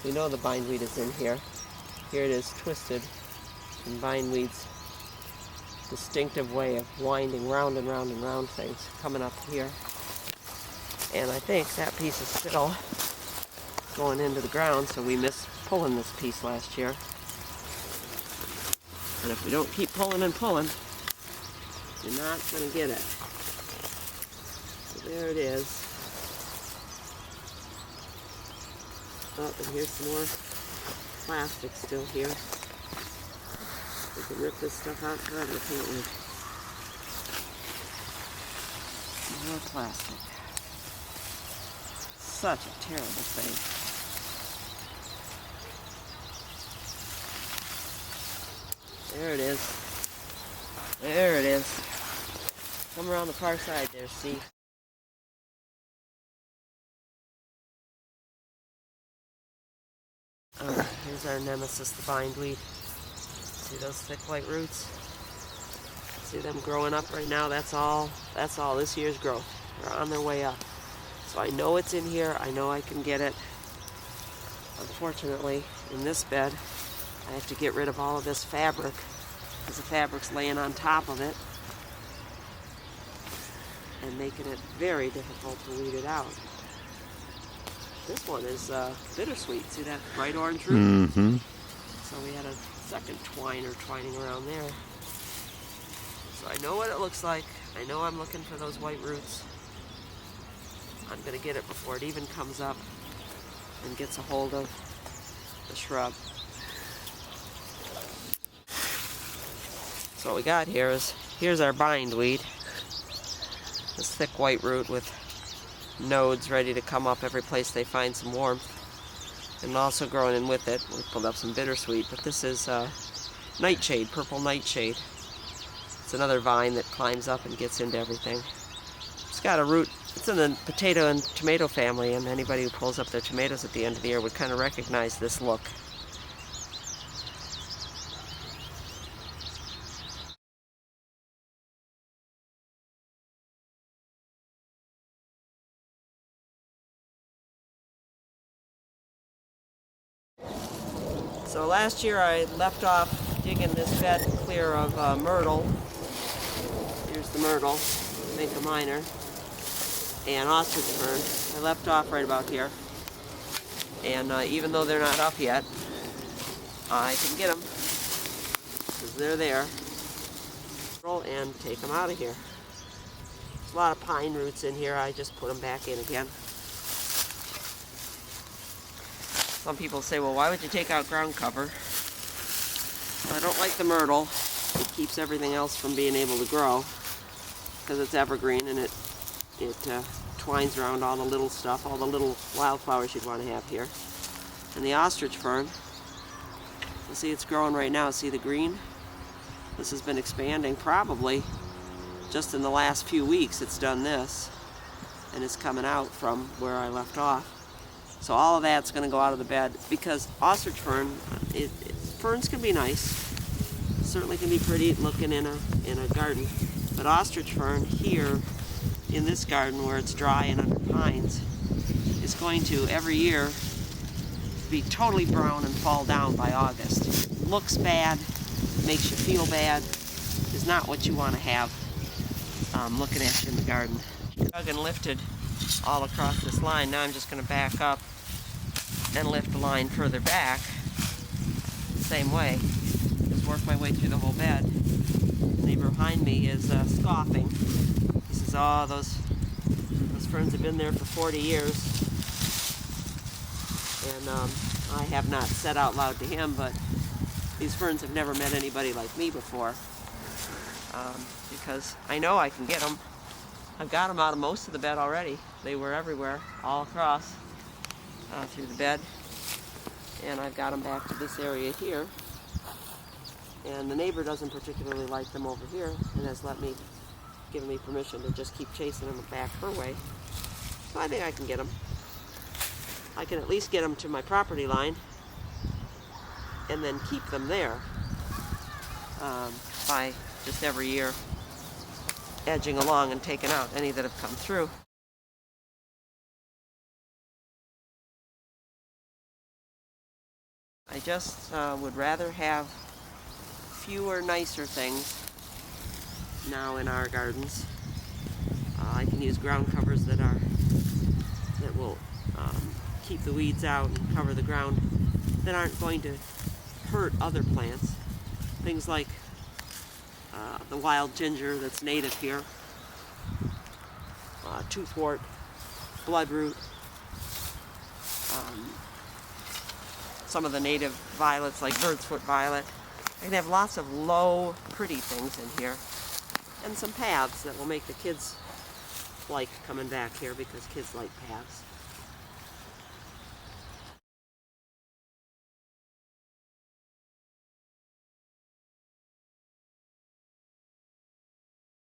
We know the bindweed is in here. Here it is twisted in bindweed's distinctive way of winding round and round and round things, coming up here. And I think that piece is still going into the ground, so we missed pulling this piece last year. And if we don't keep pulling and pulling, you're not going to get it. So there it is. Oh, and here's some more plastic still here. We can rip this stuff out forever, can't we? More plastic. Such a terrible thing. There it is. There it is. Come around the far side there, see? Here's our nemesis, the bindweed. See those thick white roots? See them growing up right now? That's all this year's growth. They're on their way up. So I know it's in here. I know I can get it. Unfortunately, in this bed, I have to get rid of all of this fabric because the fabric's laying on top of it and making it very difficult to weed it out. This one is bittersweet. See that bright orange root? Mm-hmm. So we had a second twiner twining around there. So I know what it looks like. I know I'm looking for those white roots. I'm going to get it before it even comes up and gets a hold of the shrub. So what we got here is, here's our bindweed. This thick white root with nodes ready to come up every place they find some warmth. And also growing in with it, we pulled up some bittersweet, but this is Nightshade, purple Nightshade. It's another vine that climbs up and gets into everything. It's got a root, it's in the potato and tomato family, and anybody who pulls up their tomatoes at the end of the year would kind of recognize this look. So last year I left off digging this bed clear of Myrtle. Here's the Myrtle, Vinca minor, and ostrich fern. I left off right about here. And even though they're not up yet, I can get them because they're there. And take them out of here. There's a lot of pine roots in here. I just put them back in again. Some people say, well, why would you take out ground cover? Well, I don't like the myrtle. It keeps everything else from being able to grow because it's evergreen and it twines around all the little stuff, all the little wildflowers you'd want to have here. And the ostrich fern, you see it's growing right now. See the green? This has been expanding probably just in the last few weeks. It's done this and it's coming out from where I left off. So all of that's going to go out of the bed because ostrich fern, ferns can be nice, certainly can be pretty looking in a garden, but ostrich fern here in this garden where it's dry and under pines is going to every year be totally brown and fall down by August. Looks bad, makes you feel bad, is not what you want to have looking at you in the garden. Dug and lifted all across this line. Now I'm just going to back up and lift the line further back the same way. Just work my way through the whole bed. The neighbor behind me is scoffing. He says, oh, those ferns have been there for 40 years. And I have not said out loud to him, but these ferns have never met anybody like me before. Because I know I can get them. I've got them out of most of the bed already. They were everywhere, all across through the bed. And I've got them back to this area here. And the neighbor doesn't particularly like them over here and has given me permission to just keep chasing them back her way. So I think I can get them. I can at least get them to my property line and then keep them there by just every year edging along and taking out any that have come through. I just would rather have fewer nicer things now in our gardens. I can use ground covers that will keep the weeds out and cover the ground, that aren't going to hurt other plants. Things like the wild ginger that's native here, toothwort, bloodroot, some of the native violets like bird's foot violet. I can have lots of low, pretty things in here, and some paths that will make the kids like coming back here, because kids like paths.